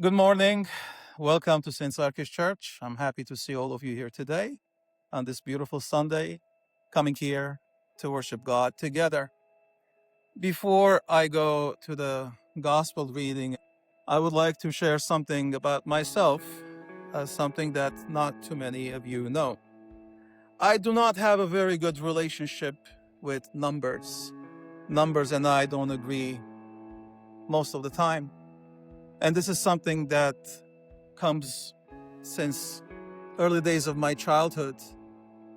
Good morning. Welcome to St. Sarkis Church. I'm happy to see all of you here today on this beautiful Sunday, coming here to worship God together. Before I go to the gospel reading, I would like to share something about myself, something that not too many of you know. I do not have a very good relationship with numbers. Numbers and I don't agree most of the time. And this is something that comes since early days of my childhood.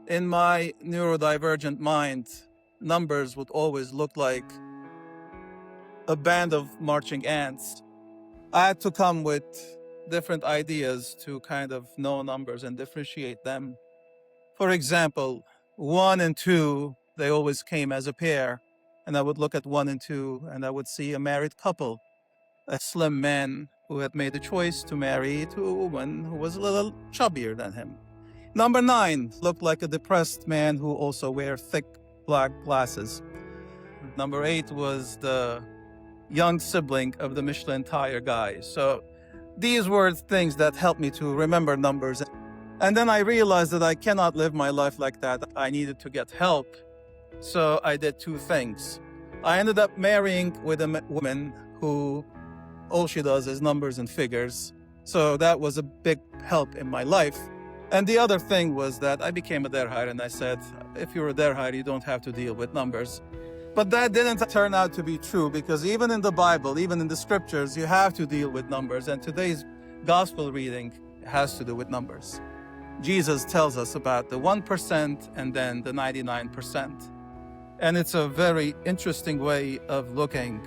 In my neurodivergent mind, numbers would always look like a band of marching ants. I had to come with different ideas to kind of know numbers and differentiate them. For example, 1 and 2, they always came as a pair. And I would look at 1 and 2 and I would see a married couple, a slim man who had made a choice to marry to a woman who was a little chubbier than him. Number 9 looked like a depressed man who also wear thick black glasses. Number 8 was the young sibling of the Michelin tire guy. So these were things that helped me to remember numbers. And then I realized that I cannot live my life like that. I needed to get help. So I did 2 things. I ended up marrying with a woman who all she does is numbers and figures. So that was a big help in my life. And the other thing was that I became a derhair, and I said, if you're a derhair, you don't have to deal with numbers. But that didn't turn out to be true, because even in the Bible, even in the scriptures, you have to deal with numbers. And today's gospel reading has to do with numbers. Jesus tells us about the 1% and then the 99%. And it's a very interesting way of looking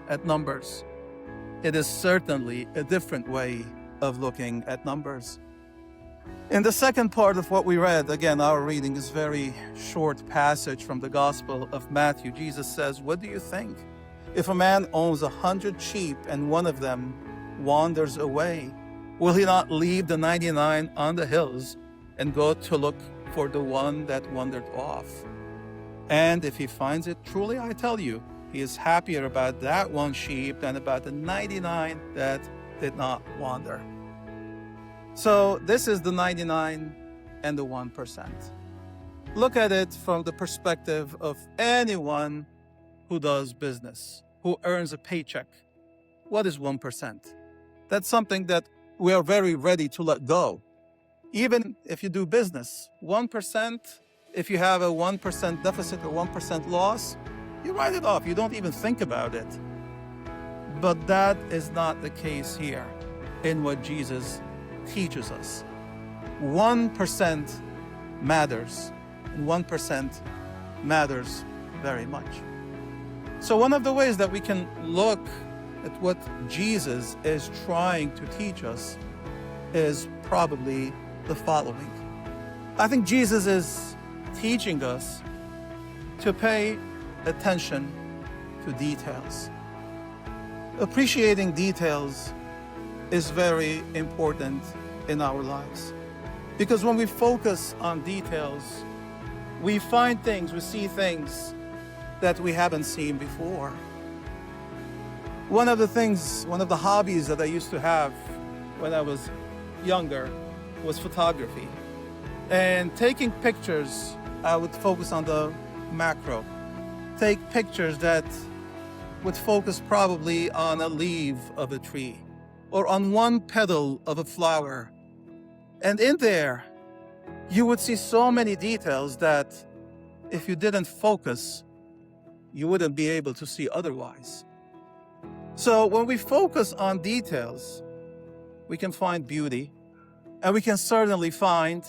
at numbers. It is certainly a different way of looking at numbers. In the second part of what we read, again, our reading is very short passage from the Gospel of Matthew. Jesus says, what do you think? If a man owns 100 sheep and one of them wanders away, will he not leave the 99 on the hills and go to look for the one that wandered off? And if he finds it, truly I tell you, he is happier about that one sheep than about the 99 that did not wander. So this is the 99 and the 1%. Look at it from the perspective of anyone who does business, who earns a paycheck. What is 1%? That's something that we are very ready to let go. Even if you do business, 1%, if you have a 1% deficit or 1% loss, you write it off. You don't even think about it. But that is not the case here in what Jesus teaches us. 1% matters, and 1% matters very much. So one of the ways that we can look at what Jesus is trying to teach us is probably the following. I think Jesus is teaching us to pay attention to details. Appreciating details is very important in our lives, because when we focus on details, we find things, we see things that we haven't seen before. One of the hobbies that I used to have when I was younger was photography. And taking pictures, I would focus on the macro. Take pictures that would focus probably on a leaf of a tree or on one petal of a flower. And in there, you would see so many details that if you didn't focus, you wouldn't be able to see otherwise. So when we focus on details, we can find beauty, and we can certainly find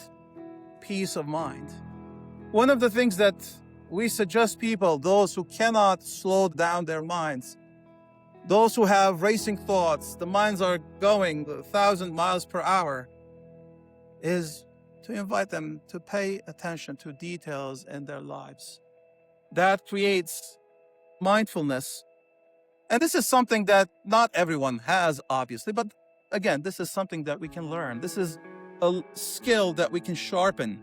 peace of mind. One of the things that we suggest people, those who cannot slow down their minds, those who have racing thoughts, the minds are going 1,000 miles per hour, is to invite them to pay attention to details in their lives. That creates mindfulness. And this is something that not everyone has, obviously, but again, this is something that we can learn. This is a skill that we can sharpen.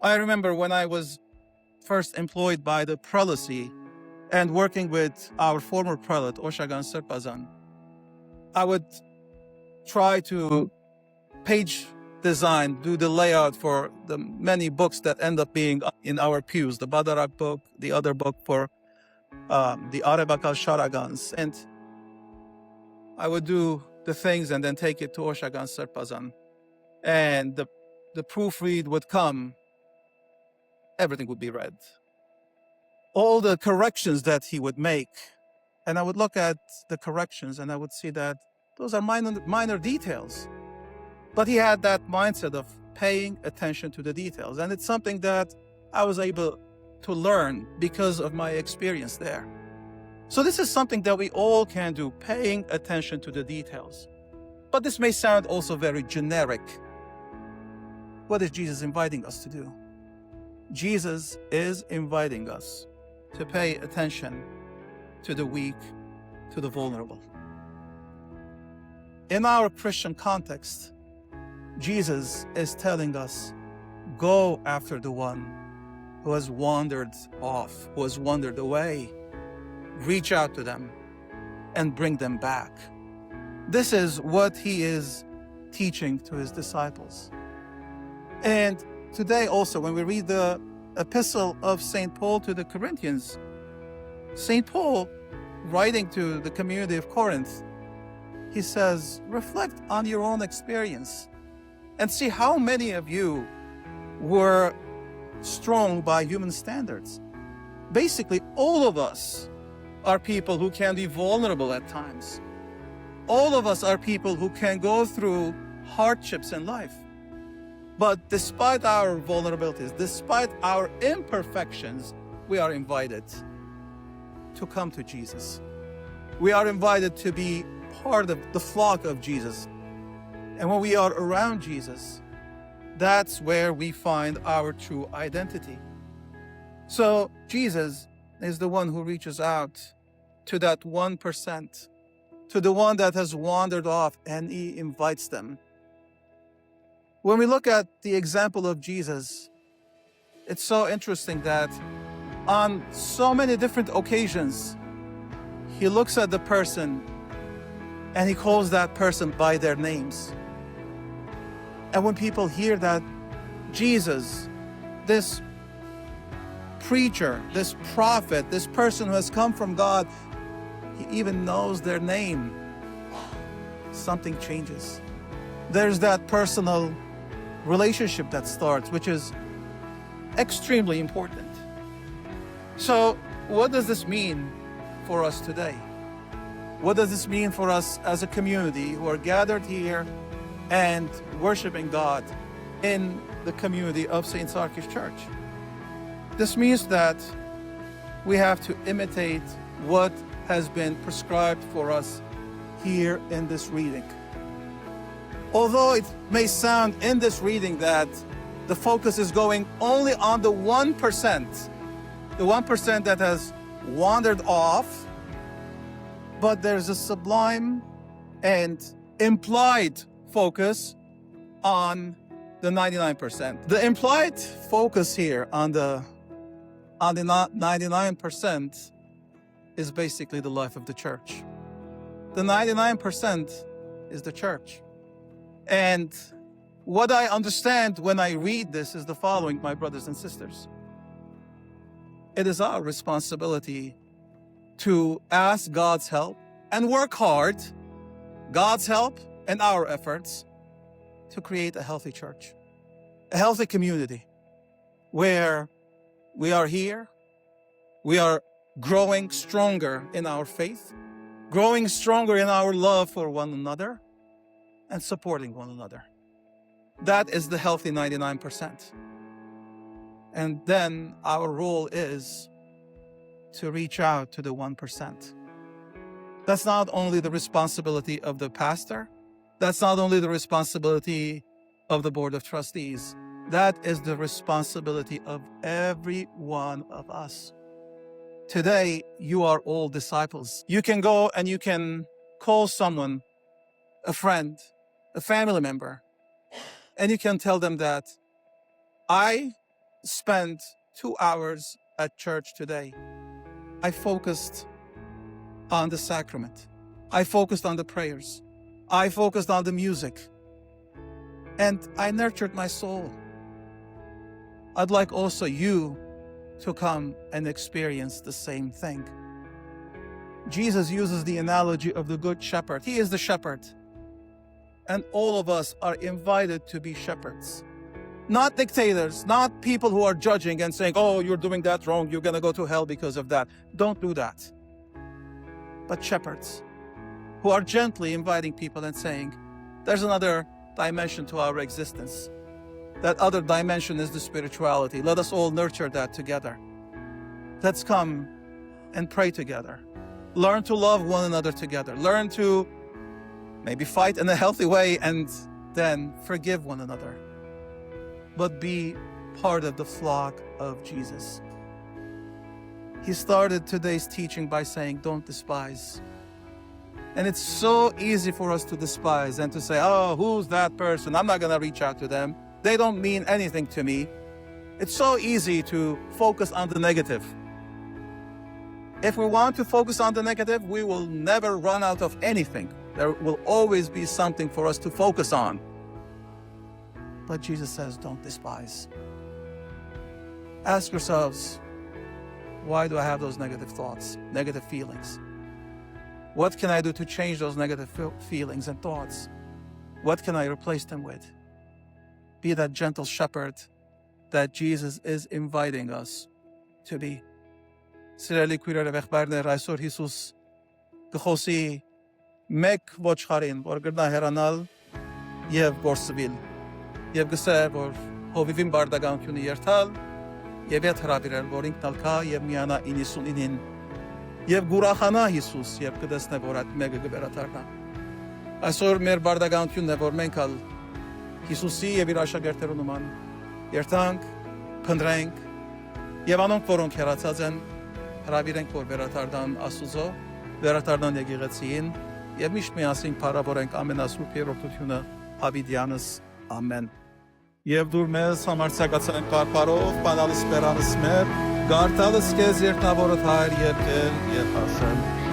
I remember when I was first employed by the prelacy and working with our former prelate, Oshagan Serpazan, I would try to page design, do the layout for the many books that end up being in our pews, the Badarak book, the other book for the Arebakal Sharagans. And I would do the things and then take it to Oshagan Serpazan. And the proofread would come, everything would be read. All the corrections that he would make, and I would look at the corrections and I would see that those are minor details. But he had that mindset of paying attention to the details. And it's something that I was able to learn because of my experience there. So this is something that we all can do, paying attention to the details. But this may sound also very generic. What is Jesus inviting us to do? Jesus is inviting us to pay attention to the weak, to the vulnerable. In our Christian context, Jesus is telling us, go after the one who has wandered off, who has wandered away. Reach out to them and bring them back. This is what he is teaching to his disciples. And today also, when we read the epistle of St. Paul to the Corinthians, St. Paul, writing to the community of Corinth, he says, reflect on your own experience and see how many of you were strong by human standards. Basically, all of us are people who can be vulnerable at times. All of us are people who can go through hardships in life. But despite our vulnerabilities, despite our imperfections, we are invited to come to Jesus. We are invited to be part of the flock of Jesus. And when we are around Jesus, that's where we find our true identity. So Jesus is the one who reaches out to that 1%, to the one that has wandered off, and he invites them. When we look at the example of Jesus, it's so interesting that on so many different occasions, he looks at the person and he calls that person by their names. And when people hear that Jesus, this preacher, this prophet, this person who has come from God, he even knows their name, something changes. There's that personal relationship that starts, which is extremely important. So what does this mean for us today? What does this mean for us as a community who are gathered here and worshiping God in the community of St. Sarkis Church? This means that we have to imitate what has been prescribed for us here in this reading. Although it may sound in this reading that the focus is going only on the 1%, the 1% that has wandered off, but there's a sublime and implied focus on the 99%. The implied focus here on the 99% is basically the life of the church. The 99% is the church. And what I understand when I read this is the following, my brothers and sisters. It is our responsibility to ask God's help and work hard, God's help and our efforts, to create a healthy church, a healthy community where we are here, we are growing stronger in our faith, growing stronger in our love for one another, and supporting one another. That is the healthy 99%. And then our role is to reach out to the 1%. That's not only the responsibility of the pastor, that's not only the responsibility of the board of trustees, that is the responsibility of every one of us. Today, you are all disciples. You can go and you can call someone, a friend, a family member, and you can tell them that I spent 2 hours at church today. I focused on the sacrament. I focused on the prayers. I focused on the music, and I nurtured my soul. I'd like also you to come and experience the same thing. Jesus uses the analogy of the good shepherd. He is the shepherd. And all of us are invited to be shepherds. Not dictators, not people who are judging and saying, oh, you're doing that wrong, you're going to go to hell because of that. Don't do that. But shepherds who are gently inviting people and saying, there's another dimension to our existence. That other dimension is the spirituality. Let us all nurture that together. Let's come and pray together. Learn to love one another together. Learn to maybe fight in a healthy way and then forgive one another. But be part of the flock of Jesus. He started today's teaching by saying, don't despise. And it's so easy for us to despise and to say, oh, who's that person? I'm not going to reach out to them. They don't mean anything to me. It's so easy to focus on the negative. If we want to focus on the negative, we will never run out of anything. There will always be something for us to focus on. But Jesus says, don't despise. Ask yourselves, why do I have those negative thoughts, negative feelings? What can I do to change those negative feelings and thoughts? What can I replace them with? Be that gentle shepherd that Jesus is inviting us to be. Սիրելի քույրեր եւ եղբայրներ, այսօր Հիսուս կխոսի մեկ ոչխարին, որ գտնա հեռանալ եւ գործվել։ Եվ գսե, որ հովիվին բարդականությունը երթալ եւ այդ հրավիրել, որ ինքն ալքա եւ միանա 99-ին։ Եվ գուրախանա Հիսուս եւ կտեսնե, որ այդ մեկը կվերաթարնա։ Այսօր մեր բարդականությունն է, որ մենք ալ Հիսուսի եւ իր աշակերտներու նման երթանք, փնտրենք եւ անոնք, որոնք հեռացած են, հրավիրենք, որ վերաթարնան Աստուծո, վերաթարնան եկեղեցին եւ միշտ միասին փառավորենք ամենասուրբ երրորդությունը Հավիդյանս ամեն։ Եվ դուր մեզ համարձակացնենք պարպարով, բանալս պերանս մեր, գարտալս կեզ երտնավորդ հայր երկել եւ հասել։